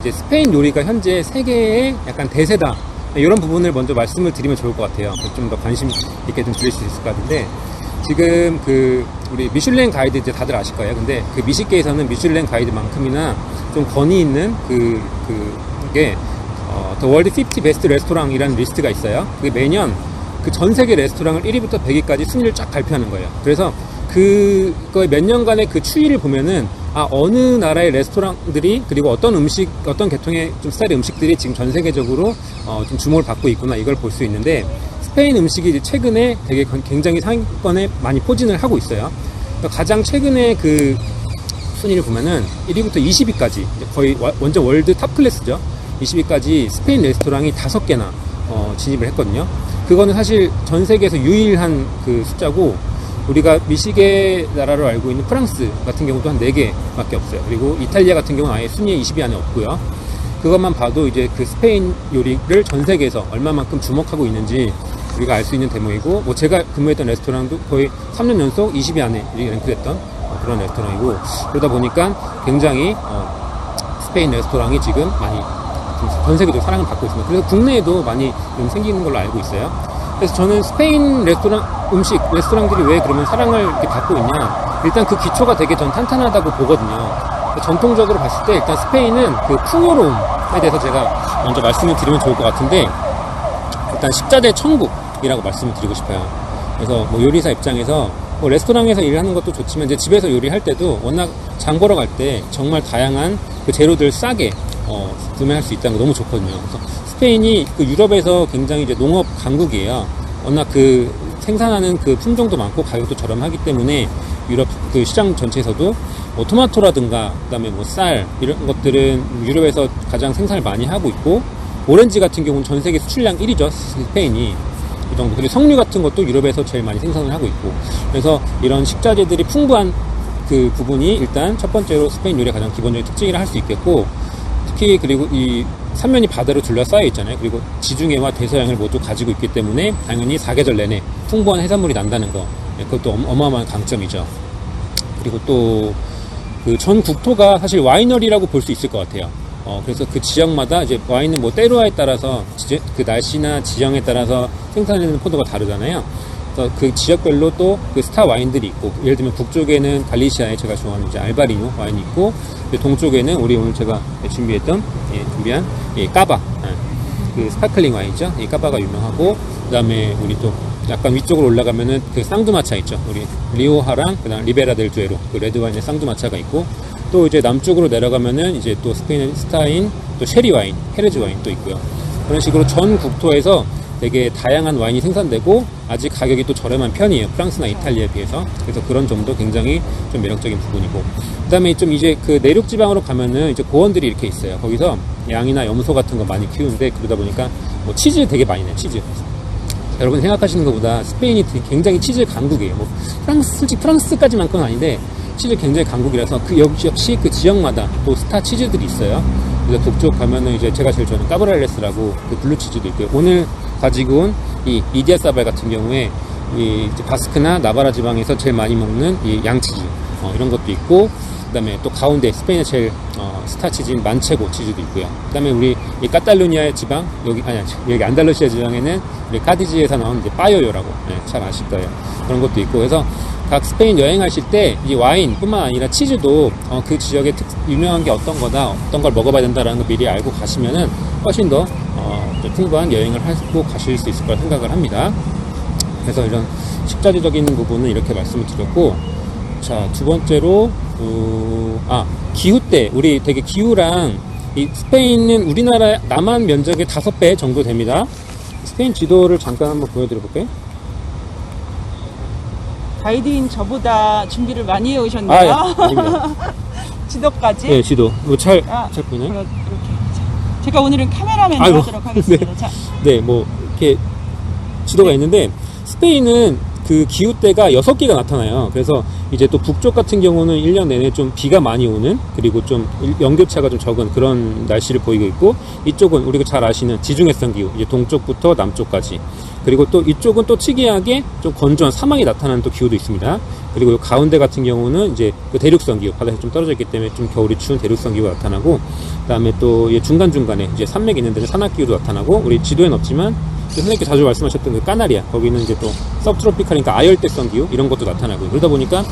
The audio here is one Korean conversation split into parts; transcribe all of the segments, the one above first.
이제 스페인 요리가 현재 세계의 약간 대세다. 이런 부분을 먼저 말씀을 드리면 좋을 것 같아요. 좀 더 관심 있게 좀 들을 수 있을 것 같은데, 지금 우리 미슐랭 가이드 이제 다들 아실 거예요. 근데 그 미식계에서는 미슐랭 가이드만큼이나 좀 권위 있는 그게 The World 50 Best Restaurant이라는 리스트가 있어요. 그게 매년 그 전 세계 레스토랑을 1위부터 100위까지 순위를 쫙 발표하는 거예요. 그래서 그거의 몇 년간의 그 추이를 보면은 어느 나라의 레스토랑들이 그리고 어떤 음식, 어떤 계통의 좀 스타일의 음식들이 지금 전 세계적으로 좀 주목을 받고 있구나, 이걸 볼 수 있는데, 스페인 음식이 최근에 되게 굉장히 상위권에 많이 포진을 하고 있어요. 그러니까 가장 최근에 그 순위를 보면은 1위부터 20위까지 거의 완전 월드 탑 클래스죠. 20위까지 스페인 레스토랑이 5개나 진입을 했거든요. 그거는 사실 전 세계에서 유일한 그 숫자고, 우리가 미식의 나라로 알고 있는 프랑스 같은 경우도 한 4개밖에 없어요. 그리고 이탈리아 같은 경우는 아예 순위에 20위 안에 없고요. 그것만 봐도 이제 그 스페인 요리를 전 세계에서 얼마만큼 주목하고 있는지 우리가 알 수 있는 대목이고, 뭐 제가 근무했던 레스토랑도 거의 3년 연속 20위 안에 랭크됐던 그런 레스토랑이고, 그러다 보니까 굉장히 스페인 레스토랑이 지금 많이 전 세계적으로 사랑을 받고 있습니다. 그래서 국내에도 많이 좀 생기는 걸로 알고 있어요. 그래서 저는 스페인 레스토랑들이 왜 그러면 사랑을 이렇게 받고 있냐, 일단 그 기초가 되게 전 탄탄하다고 보거든요. 전통적으로 봤을 때 일단 스페인은 그 풍요로움에 대해서 제가 먼저 말씀을 드리면 좋을 것 같은데, 일단 식자재 천국이라고 말씀을 드리고 싶어요. 그래서 뭐 요리사 입장에서 뭐 레스토랑에서 일하는 것도 좋지만 이제 집에서 요리할 때도 워낙 장 보러 갈 때 정말 다양한 그 재료들 싸게 구매할 수 있다는 거 너무 좋거든요. 그래서 스페인이 그 유럽에서 굉장히 이제 농업 강국이에요. 워낙 그 생산하는 그 품종도 많고 가격도 저렴하기 때문에 유럽 그 시장 전체에서도 뭐 토마토라든가 그다음에 뭐 쌀 이런 것들은 유럽에서 가장 생산을 많이 하고 있고, 오렌지 같은 경우는 전 세계 수출량 1위죠. 스페인이. 그 정도. 그리고 석류 같은 것도 유럽에서 제일 많이 생산을 하고 있고, 그래서 이런 식자재들이 풍부한 그 부분이 일단 첫 번째로 스페인 요리의 가장 기본적인 특징이라 할 수 있겠고, 특히 그리고 이 삼면이 바다로 둘러싸여 있잖아요. 그리고 지중해와 대서양을 모두 가지고 있기 때문에 당연히 사계절 내내 풍부한 해산물이 난다는 거, 그것도 어마어마한 강점이죠. 그리고 또 그 전 국토가 사실 와이너리라고 볼 수 있을 것 같아요. 그래서 그 지역마다 이제 와인은 뭐 때로에 따라서 그 날씨나 지형에 따라서 생산되는 포도가 다르잖아요. 그래서 그 지역별로 또 그 스타 와인들이 있고, 예를 들면 북쪽에는 갈리시아에 제가 좋아하는 이제 알바리뇨 와인이 있고, 동쪽에는 우리 오늘 제가 준비한 까바, 그 스파클링 와인이죠. 이 까바가 유명하고, 그 다음에 우리 또 약간 위쪽으로 올라가면은 그 쌍두마차 있죠. 우리 리오하랑 그다음 리베라 델 두에로 그 레드 와인의 쌍두마차가 있고, 또 이제 남쪽으로 내려가면은 이제 또 스페인 스타인 또 쉐리 와인, 헤레즈 와인 또 있고요. 그런 식으로 전 국토에서 되게 다양한 와인이 생산되고 아직 가격이 또 저렴한 편이에요. 프랑스나 이탈리아에 비해서. 그래서 그런 점도 굉장히 좀 매력적인 부분이고, 그 다음에 좀 이제 그 내륙 지방으로 가면은 이제 고원들이 이렇게 있어요. 거기서 양이나 염소 같은 거 많이 키우는데, 그러다 보니까 뭐 치즈 되게 많이 내요. 치즈. 여러분 생각하시는 것보다 스페인이 굉장히 치즈 강국이에요. 뭐 솔직히 프랑스까지만큼은 아닌데 치즈 굉장히 강국이라서 그 역시 그 지역마다 또 스타 치즈들이 있어요. 그래서 북쪽 가면은 이제 제가 제일 좋아하는 까브랄레스라고 그 블루 치즈도 있고요. 오늘 가지고 온 이 이디아사발 같은 경우에 이 바스크나 나바라 지방에서 제일 많이 먹는 이 양치즈 이런 것도 있고, 그 다음에 또 가운데 스페인의 제일 스타 치즈인 만체고 치즈도 있고요. 그 다음에 우리 이 카탈루니아의 지방, 여기 안달루시아 지방에는 우리 카디지에서 나온 이제 빠요요라고 잘 아실 거예요. 그런 것도 있고, 그래서 각 스페인 여행하실 때 이 와인뿐만 아니라 치즈도 그 지역의 유명한 게 어떤 거다, 어떤 걸 먹어봐야 된다라는 걸 미리 알고 가시면은 훨씬 더 풍부한 여행을 하고 가실 수 있을 거라 생각을 합니다. 그래서 이런 식자재적인 부분은 이렇게 말씀을 드렸고, 자, 두 번째로 기후 때 우리 되게 기후랑 이 스페인은 우리나라 남한 면적의 5배 정도 됩니다. 스페인 지도를 잠깐 한번 보여드려 볼게요. 가이드인 저보다 준비를 많이 해오셨네요. 아닙니다. 지도까지. 네, 지도. 잘 보이나요? 이렇게. 제가 오늘은 카메라맨을 하도록 하겠습니다. 네. 자. 네, 뭐 이렇게 지도가 있는데, 스페인은 그 기후대가 6개가 나타나요. 그래서 이제 또 북쪽 같은 경우는 1년 내내 좀 비가 많이 오는, 그리고 좀 연교차가 좀 적은 그런 날씨를 보이고 있고, 이쪽은 우리가 잘 아시는 지중해성 기후, 이제 동쪽부터 남쪽까지. 그리고 또 이쪽은 또 특이하게 좀 건조한 사막이 나타나는 또 기후도 있습니다. 그리고 가운데 같은 경우는 이제 그 대륙성 기후, 바다에서 좀 떨어져 있기 때문에 좀 겨울이 추운 대륙성 기후가 나타나고, 그다음에 또 중간중간에 이제 산맥이 있는데 산악기후도 나타나고, 우리 지도에는 없지만 선생님께 자주 말씀하셨던 그 까나리아, 거기는 이제 또 서브트로피칼이니까 아열대성 기후 이런 것도 나타나고, 그러다 보니까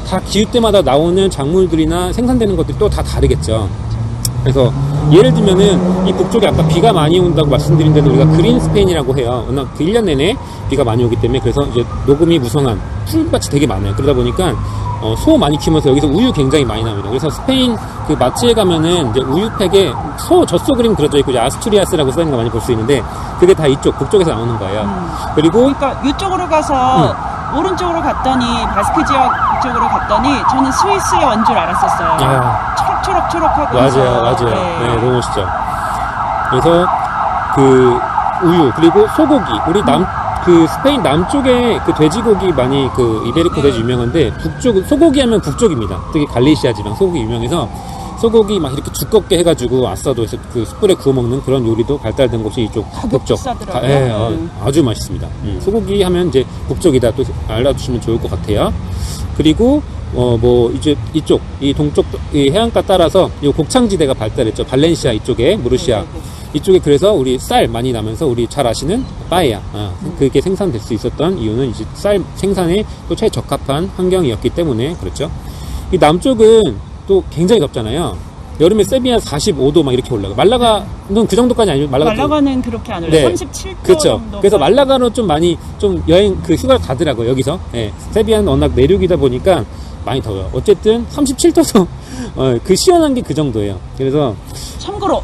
다 기후 때마다 나오는 작물들이나 생산되는 것들이 또 다 다르겠죠. 그래서 예를 들면은 이 북쪽에 아까 비가 많이 온다고 말씀드린 데는 우리가 그린 스페인이라고 해요. 워낙 그 1년 내내 비가 많이 오기 때문에, 그래서 이제 녹음이 무성한 풀밭이 되게 많아요. 그러다 보니까 소 많이 키우면서 여기서 우유 굉장히 많이 나옵니다. 그래서 스페인 그 마트에 가면은 이제 우유팩에 소 젖소 그림 그려져 있고, 이제 아스투리아스라고 써있는 거 많이 볼 수 있는데, 그게 다 이쪽 북쪽에서 나오는 거예요. 그리고 그러니까 이쪽으로 가서 오른쪽으로 갔더니 바스크 지역 쪽으로 갔더니 저는 스위스의 원 줄 알았었어요. 초록초록하고. 맞아요. 네, 너무 멋있죠. 그래서 그 우유, 그리고 소고기, 우리 그 스페인 남쪽에 그 돼지고기 많이, 그 이베리코 돼지 유명한데, 북쪽 소고기 하면 북쪽입니다. 특히 갈리시아 지방 소고기 유명해서 소고기 막 이렇게 두껍게 해가지고 아사도에서 그 숯불에 구워 먹는 그런 요리도 발달된 곳이 이쪽 북쪽. 아주 맛있습니다. 소고기 하면 이제 북쪽이다 또 알아두시면 좋을 것 같아요. 그리고 뭐 이제 이쪽 이 동쪽 이 해안가 따라서 이 곡창지대가 발달했죠. 발렌시아 이쪽에 무르시아 이쪽에, 그래서 우리 쌀 많이 나면서 우리 잘 아시는 빠에야, 그게 생산될 수 있었던 이유는 이제 쌀 생산에 또 최적합한 환경이었기 때문에 그렇죠. 이 남쪽은 또 굉장히 덥잖아요. 여름에 세비야 45도 막 이렇게 올라가. 말라가는 그 정도까지 아니고, 말라가는 그렇게 안 올라요. 37도 그렇죠. 정도. 그래서 말라가로 좀 많이 좀 여행 그 휴가를 가더라고요. 여기서. 예. 세비야는 워낙 내륙이다 보니까 많이 더워요. 어쨌든 37도도 그 시원한 게 그 정도예요. 그래서 참고로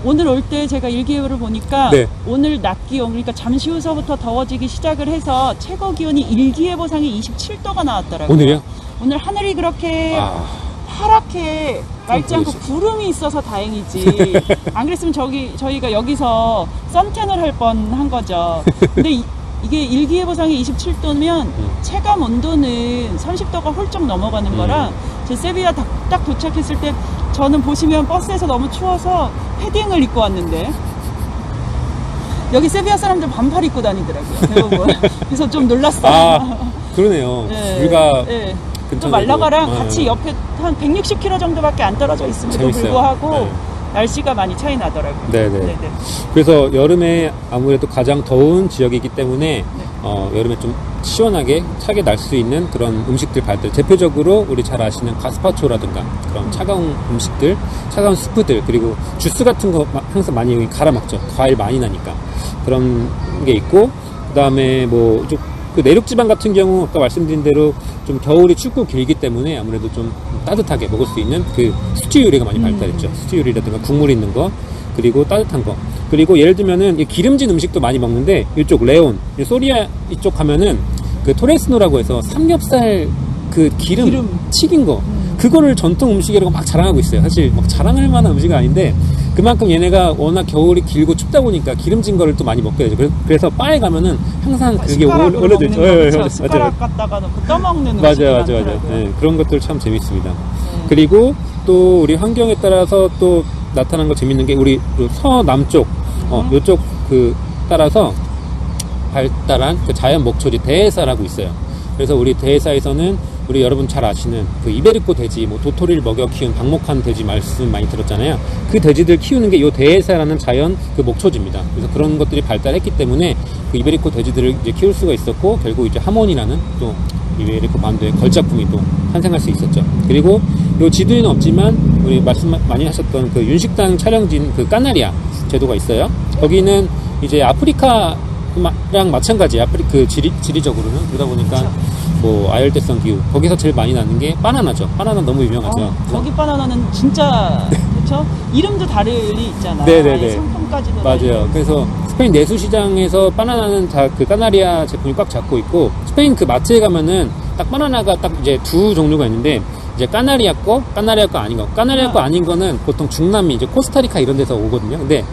오늘 올 때 제가 일기예보를 보니까 네. 오늘 낮 기온, 그러니까 잠시 후서부터 더워지기 시작을 해서 최고 기온이 일기예보상에 27도가 나왔더라고요. 오늘이요? 오늘 하늘이 그렇게 파랗게 맑지 않고 구름이 있어서 다행이지. 안 그랬으면 저희가 여기서 썬텐을 할 뻔한 거죠. 근데 이게 일기예보상에 27도면 체감 온도는 30도가 훌쩍 넘어가는 거라, 제 세비야 딱 도착했을 때 저는 보시면 버스에서 너무 추워서 패딩을 입고 왔는데, 여기 세비야 사람들 반팔 입고 다니더라고요, 대부분. 그래서 좀 놀랐어요. 그러네요. 네, 우리가 네. 또 말라가랑 같이 옆에 한 160km 정도밖에 안 떨어져 있음에도 재밌어요. 불구하고 날씨가 많이 차이 나더라고요. 네네. 그래서 여름에 아무래도 가장 더운 지역이기 때문에 여름에 좀 시원하게 차게 날 수 있는 그런 음식들 발달. 대표적으로 우리 잘 아시는 가스파초라든가 그런 차가운 음식들, 차가운 스프들, 그리고 주스 같은 거 항상 많이 여기 갈아 먹죠. 과일 많이 나니까. 그런 게 있고, 그 다음에 뭐 그 내륙 지방 같은 경우 아까 말씀드린 대로 좀 겨울이 춥고 길기 때문에 아무래도 좀 따뜻하게 먹을 수 있는 그 스튜 요리가 많이 발달했죠. 스튜 요리라든가 국물 있는 거, 그리고 따뜻한 거. 그리고 예를 들면은 기름진 음식도 많이 먹는데, 이쪽 레온, 소리아 이쪽 가면은 그 토레스노라고 해서 삼겹살 그 기름 튀긴 거, 그거를 전통 음식이라고 막 자랑하고 있어요. 사실 막 자랑할 만한 음식은 아닌데, 그만큼 얘네가 워낙 겨울이 길고 춥다 보니까 기름진 거를 또 많이 먹게 되죠. 그래서 바에 가면은 항상 그게 올려져 있죠. 숟가락 갖다가 넣고 떠먹는 음식. 맞아요. 네, 그런 것들 참 재밌습니다. 그리고 또 우리 환경에 따라서 또 나타난 거 재밌는 게, 우리 서남쪽, 요쪽 그 따라서 발달한 그 자연 목초지 대해사라고 있어요. 그래서 우리 대해사에서는 우리 여러분 잘 아시는 그 이베리코 돼지, 뭐 도토리를 먹여 키운 방목한 돼지 말씀 많이 들었잖아요. 그 돼지들 키우는 게 요 대해사라는 자연 그 목초지입니다. 그래서 그런 것들이 발달했기 때문에 그 이베리코 돼지들을 이제 키울 수가 있었고, 결국 이제 하모니라는 또 이베리코 반도의 걸작품이 또 탄생할 수 있었죠. 그리고 요 지도에는 없지만 우리 말씀 많이 하셨던 그 윤식당 촬영지인 그 까나리아 제도가 있어요. 거기는 이제 아프리카랑 마찬가지예요. 그 지리적으로는. 그러다 보니까 뭐 아열대성 기후, 거기서 제일 많이 나는 게 바나나죠. 바나나 너무 유명하죠. 거기 바나나는 진짜 그렇죠? 이름도 다르리 있잖아. 네네네. 상품까지도. 맞아요. 그래서 스페인 내수시장에서 바나나는 다 그 까나리아 제품이 꽉 잡고 있고, 스페인 그 마트에 가면은 딱 바나나가 딱 이제 두 종류가 있는데, 이제 까나리아 거 아닌 거. 까나리아 거 아닌 거는 보통 중남미, 이제 코스타리카 이런 데서 오거든요. 근데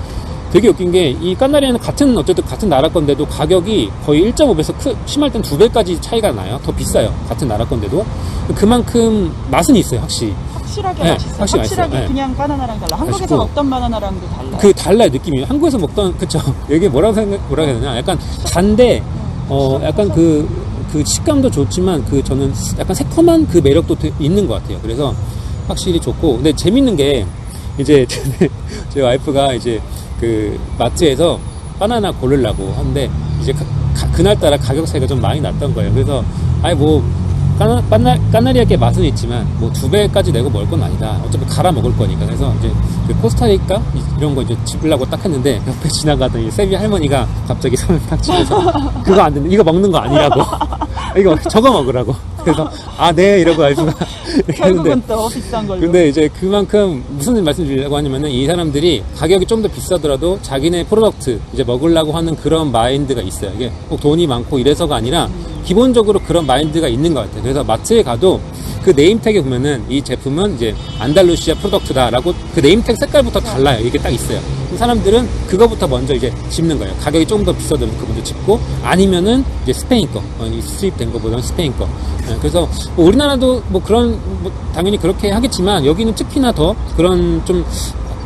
되게 웃긴 게, 이 까나리아는 어쨌든 같은 나라 건데도 가격이 거의 1.5배에서 심할 땐 2배까지 차이가 나요. 더 비싸요. 같은 나라 건데도. 그만큼 맛은 있어요, 확실히. 확실하게 네, 맛있어요. 확실히 확실하게 맛있어요. 그냥 바나나랑 달라. 한국에서 맛있고. 먹던 바나나랑도 달라. 달라요, 느낌이. 한국에서 먹던, 그쵸. 이게 뭐라 해야 되냐. 약간 단데, 약간 그 식감도 좋지만, 저는 약간 새콤한 그 매력도 있는 것 같아요. 그래서 확실히 좋고. 근데 재밌는 게, 이제 제 와이프가 이제 그 마트에서 바나나 고르려고 하는데 이제 그날따라 가격 차이가 좀 많이 났던 거예요. 그래서 아니 뭐 까나리아게 맛은 있지만 뭐 2배까지 내고 먹을 건 아니다. 어차피 갈아 먹을 거니까. 그래서 이제 그 코스타리카 이런 거 이제 집으려고 딱 했는데 옆에 지나가던 이 세비 할머니가 갑자기 손을 딱 집어서 그거 안 된다. 이거 먹는 거 아니라고. 이거 저거 먹으라고. 그래서 아 네 이러고 와이프가 결국은 또 비싼 걸로. 근데 이제 그만큼 무슨 말씀 드리려고 하냐면은 이 사람들이 가격이 좀 더 비싸더라도 자기네 프로덕트 이제 먹으려고 하는 그런 마인드가 있어요. 이게 꼭 돈이 많고 이래서가 아니라 기본적으로 그런 마인드가 있는 것 같아요. 그래서 마트에 가도 그 네임택에 보면은 이 제품은 이제 안달루시아 프로덕트다라고 그 네임택 색깔부터 달라요. 이게 딱 있어요. 사람들은 그거부터 먼저 이제 짚는 거예요. 가격이 조금 더 비싸더라도 그거 먼저 짚고 아니면은 이제 스페인 거, 수입된 거보다는 스페인 거. 그래서 뭐 우리나라도 뭐 그런 뭐 당연히 그렇게 하겠지만 여기는 특히나 더 그런 좀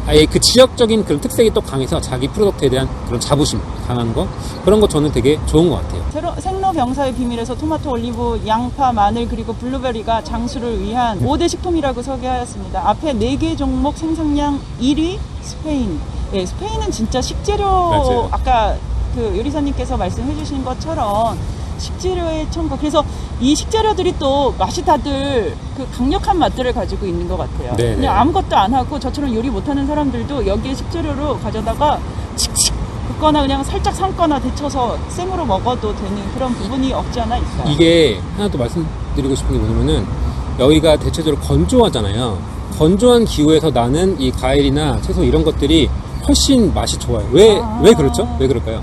아예 그 지역적인 그런 특색이 또 강해서 자기 프로덕트에 대한 그런 자부심 강한 거 그런 거 저는 되게 좋은 것 같아요. 생로병사의 비밀에서 토마토, 올리브, 양파, 마늘 그리고 블루베리가 장수를 위한 5대 식품이라고 소개하였습니다. 앞에 4개 종목 생산량 1위 스페인. 네, 스페인은 진짜 식재료 맞아요. 아까 그 요리사님께서 말씀해 주신 것처럼 식재료의 천국. 그래서 이 식재료들이 또 맛이 다들 그 강력한 맛들을 가지고 있는 것 같아요. 네네. 그냥 아무것도 안 하고 저처럼 요리 못하는 사람들도 여기에 식재료로 가져다가 칙칙 붓거나 그냥 살짝 삶거나 데쳐서 생으로 먹어도 되는 그런 부분이 없지 않아 있어요. 이게 하나 또 말씀드리고 싶은 게 뭐냐면은 여기가 대체적으로 건조하잖아요. 건조한 기후에서 나는 이 과일이나 채소 이런 것들이 훨씬 맛이 좋아요. 왜 그렇죠? 왜 그럴까요?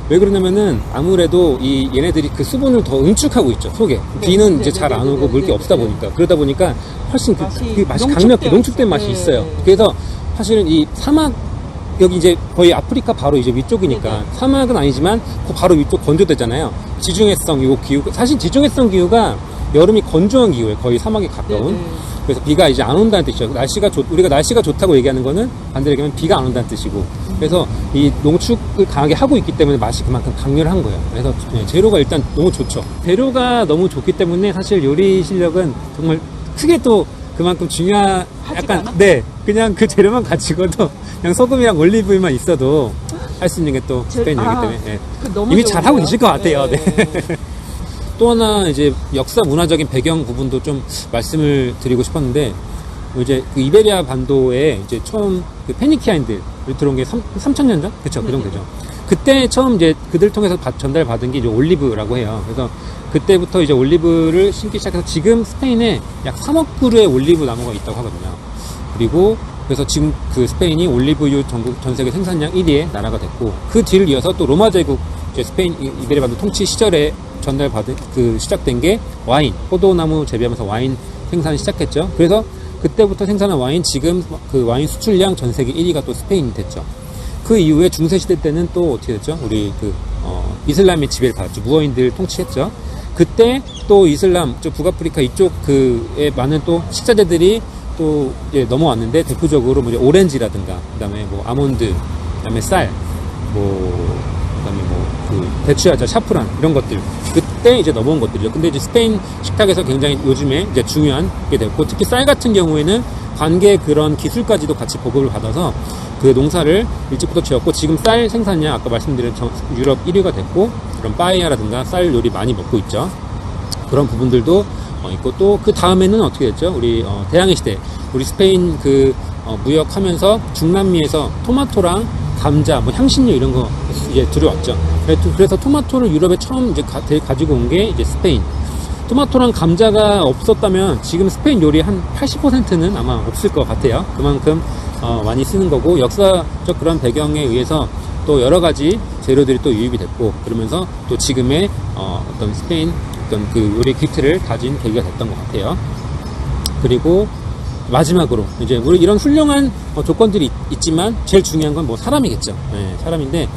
왜 그러냐면은 아무래도 이 얘네들이 그 수분을 더 응축하고 있죠, 속에. 비는 이제 잘 안 오고 물기 없다 보니까. 그러다 보니까 훨씬 그 맛이 강력해, 농축된 맛이 있어요. 그래서 사실은 이 사막, 여기 이제 거의 아프리카 바로 이제 위쪽이니까 사막은 아니지만 그 바로 위쪽 건조되잖아요. 지중해성 기후, 사실 지중해성 기후가 여름이 건조한 기후예요. 거의 사막에 가까운. 그래서 비가 이제 안 온다는 뜻이죠. 우리가 날씨가 좋다고 얘기하는 거는 반대로 얘기하면 비가 안 온다는 뜻이고. 그래서 이 농축을 강하게 하고 있기 때문에 맛이 그만큼 강렬한 거예요. 그래서 재료가 일단 너무 좋죠. 재료가 너무 좋기 때문에 사실 요리 실력은 정말 크게 또 그만큼 중요한 약간, 네. 그냥 그 재료만 가지고도 그냥 소금이랑 올리브유만 있어도 할 수 있는 게 또 스페인 요리기 때문에. 네. 이미 잘하고 계실 것 같아요. 네. 또 하나 이제 역사 문화적인 배경 부분도 좀 말씀을 드리고 싶었는데 이제 그 이베리아 반도에 이제 처음 그 페니키아인들이 들어온 게 3,000년 전? 그쵸, 그 정도 되죠. 그때 처음 이제 그들 통해서 전달받은 게 이제 올리브라고 해요. 그래서 그때부터 이제 올리브를 심기 시작해서 지금 스페인에 약 3억 그루의 올리브 나무가 있다고 하거든요. 그리고 그래서 지금 그 스페인이 올리브유 전 세계 생산량 1위의 나라가 됐고 그 뒤를 이어서 또 로마 제국 이제 스페인 이베리아 반도 통치 시절에 전달받은 그 시작된 게 와인, 포도나무 재배하면서 와인 생산을 시작했죠. 그래서 그때부터 생산한 와인 지금 그 와인 수출량 전 세계 1위가 또 스페인이 됐죠. 그 이후에 중세 시대 때는 또 어떻게 됐죠? 우리 이슬람의 지배를 받았죠. 무어인들 통치했죠. 그때 또 이슬람 북아프리카 이쪽 그에 많은 또 식자재들이 또 이제 넘어왔는데 대표적으로 뭐 이제 오렌지라든가 그다음에 뭐 아몬드, 그다음에 쌀, 그다음에 그 대추야자, 샤프란 이런 것들 그때 이제 넘어온 것들이죠. 근데 이제 스페인 식탁에서 굉장히 요즘에 이제 중요한 게 됐고 특히 쌀 같은 경우에는 관계 그런 기술까지도 같이 보급을 받아서 그 농사를 일찍부터 지었고 지금 쌀 생산량 아까 말씀드린 유럽 1위가 됐고 그런 빠에야라든가 쌀 요리 많이 먹고 있죠. 그런 부분들도 있고 또 그 다음에는 어떻게 됐죠? 우리 대항해 시대 우리 스페인 무역하면서 중남미에서 토마토랑 감자, 뭐 향신료 이런 거 이제 들어왔죠. 그래서 토마토를 유럽에 처음 이제 가지고 온 게 이제 스페인. 토마토랑 감자가 없었다면 지금 스페인 요리 한 80%는 아마 없을 것 같아요. 그만큼 많이 쓰는 거고 역사적 그런 배경에 의해서 또 여러 가지 재료들이 또 유입이 됐고 그러면서 또 지금의 어떤 스페인 어떤 그 요리 기틀을 가진 계기가 됐던 것 같아요. 그리고 마지막으로 이제 우리 이런 훌륭한 조건들이 있지만 제일 중요한 건 뭐 사람이겠죠. 네, 사람인데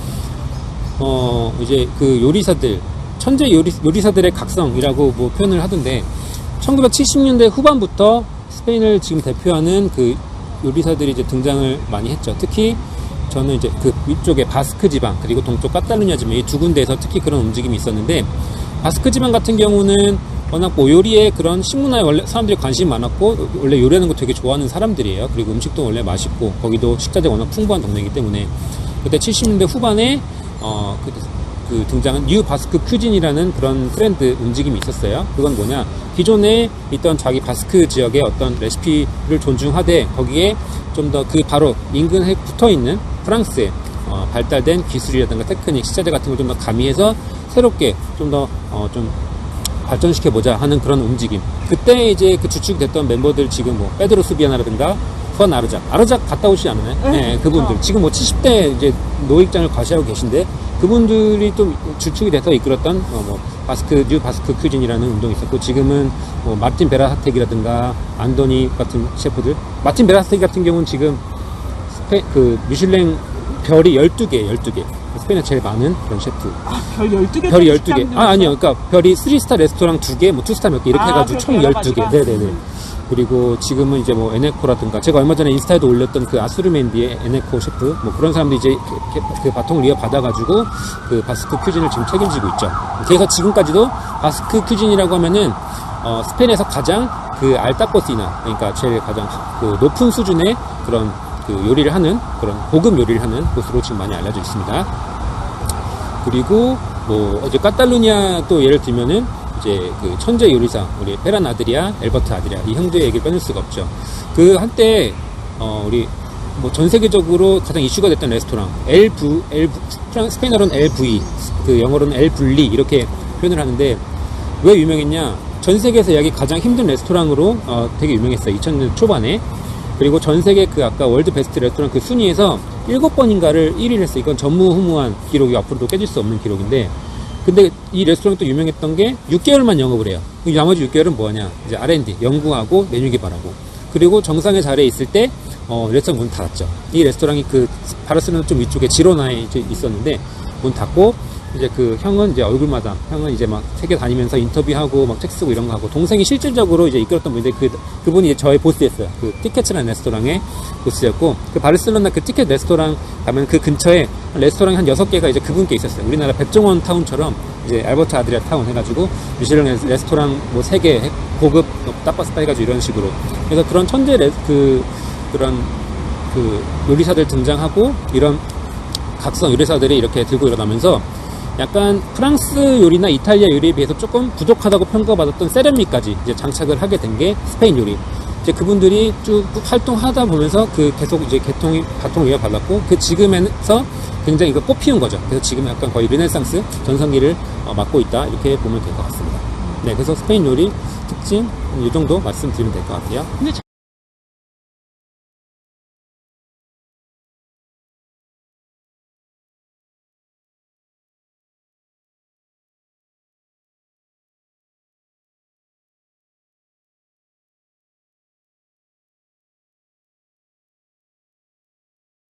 이제 그 요리사들 천재 요리사들의 각성이라고 뭐 표현을 하던데 1970년대 후반부터 스페인을 지금 대표하는 그 요리사들이 이제 등장을 많이 했죠. 특히 저는 이제 그 위쪽에 바스크 지방 그리고 동쪽 카탈루냐 지방 이 두 군데에서 특히 그런 움직임이 있었는데 바스크 지방 같은 경우는 워낙 뭐 요리에 그런 식문화에 원래 사람들이 관심이 많았고 원래 요리하는 거 되게 좋아하는 사람들이에요. 그리고 음식도 원래 맛있고 거기도 식자재가 워낙 풍부한 동네이기 때문에 그때 70년대 후반에 그 등장한 뉴 바스크 큐진이라는 그런 트렌드 움직임이 있었어요. 그건 뭐냐, 기존에 있던 자기 바스크 지역의 어떤 레시피를 존중하되 거기에 좀 더 그 바로 인근에 붙어있는 프랑스의 발달된 기술이라든가 테크닉, 식자재 같은 걸 좀 더 가미해서 새롭게 좀 더 좀 발전시켜보자 하는 그런 움직임. 그때 이제 그 주축됐던 멤버들 지금 뭐 페드로 수비아나라든가 후안 아르작 갔다 오시지 않나요? 네, 그분들 지금 뭐 70대 이제 노익장을 과시하고 계신데 그분들이 또 주축이 돼서 이끌었던 뭐 뉴 바스크 큐진이라는 운동이 있었고, 지금은 뭐 마틴 베라스텍이라든가 안도니 같은 셰프들, 마틴 베라스텍 같은 경우는 지금 그 미슐랭 별이 12개. 스페인에 제일 많은 그런 셰프. 별 12개? 별이 12개. 아니요. 그러니까 별이 3스타 레스토랑 2개, 뭐 2스타 몇 개 이렇게 해가지고 총 12개. 네네네. 그리고 지금은 이제 뭐 에네코라든가, 제가 얼마 전에 인스타에도 올렸던 그 아수르멘디의 에네코 셰프, 뭐 그런 사람들이 이제 그 바통을 이어받아가지고 그 바스크 큐진을 지금 책임지고 있죠. 그래서 지금까지도 바스크 큐진이라고 하면은 스페인에서 가장 그 알타코시나, 그러니까 제일 가장 그 높은 수준의 그런 그 요리를 하는, 그런 고급 요리를 하는 곳으로 지금 많이 알려져 있습니다. 그리고 뭐 이제 카탈루냐 또 예를 들면은 이제 그 천재 요리사 우리 페란 아드리아, 엘버트 아드리아, 이 형제의 얘기를 빼놓을 수가 없죠. 그 한때 우리 뭐 전 세계적으로 가장 이슈가 됐던 레스토랑 스페인어로는 LV, 그 영어로는 엘 블리 이렇게 표현을 하는데, 왜 유명했냐? 전 세계에서 여기 가장 힘든 레스토랑으로 되게 유명했어요. 2000년 초반에. 그리고 전 세계 그 아까 월드 베스트 레스토랑 그 순위에서 7번인가를 1위를 했어요. 이건 전무후무한 기록이 앞으로도 깨질 수 없는 기록인데, 근데 이 레스토랑이 또 유명했던 게 6개월만 영업을 해요. 나머지 6개월은 뭐냐? 이제 R&D, 연구하고 메뉴 개발하고. 그리고 정상의 자리에 있을 때, 레스토랑 문 닫았죠. 이 레스토랑이 그 바르셀로나 좀 위쪽에 지로나에 이제 있었는데, 문 닫고, 이제 그 형은 이제 얼굴마다, 형은 이제 막 세계 다니면서 인터뷰하고 막 책 쓰고 이런 거 하고, 동생이 실질적으로 이제 이끌었던 분인데, 그분이 이제 저의 보스였어요. 그 티켓이라는 레스토랑의 보스였고, 그 바르셀로나 그 티켓 레스토랑 가면 그 근처에 레스토랑이 한 6개가 이제 그분께 있었어요. 우리나라 백종원 타운처럼 이제 알버트 아드리아 타운 해가지고, 미슐랭 레스토랑 뭐 3개, 고급 따빠스타 해가지고 이런 식으로. 그래서 그런 천재 그런 그 요리사들 등장하고, 이런 각성 요리사들이 이렇게 들고 일어나면서 약간 프랑스 요리나 이탈리아 요리에 비해서 조금 부족하다고 평가받았던 세레미까지 이제 장착을 하게 된 게 스페인 요리. 이제 그분들이 쭉 활동하다 보면서 그 계속 이제 바통을 이어받았고, 그 지금에서 굉장히 이거 꽃피운 거죠. 그래서 지금 약간 거의 르네상스 전성기를 맡고 있다, 이렇게 보면 될 것 같습니다. 네, 그래서 스페인 요리 특징 이 정도 말씀드리면 될 것 같아요. 근데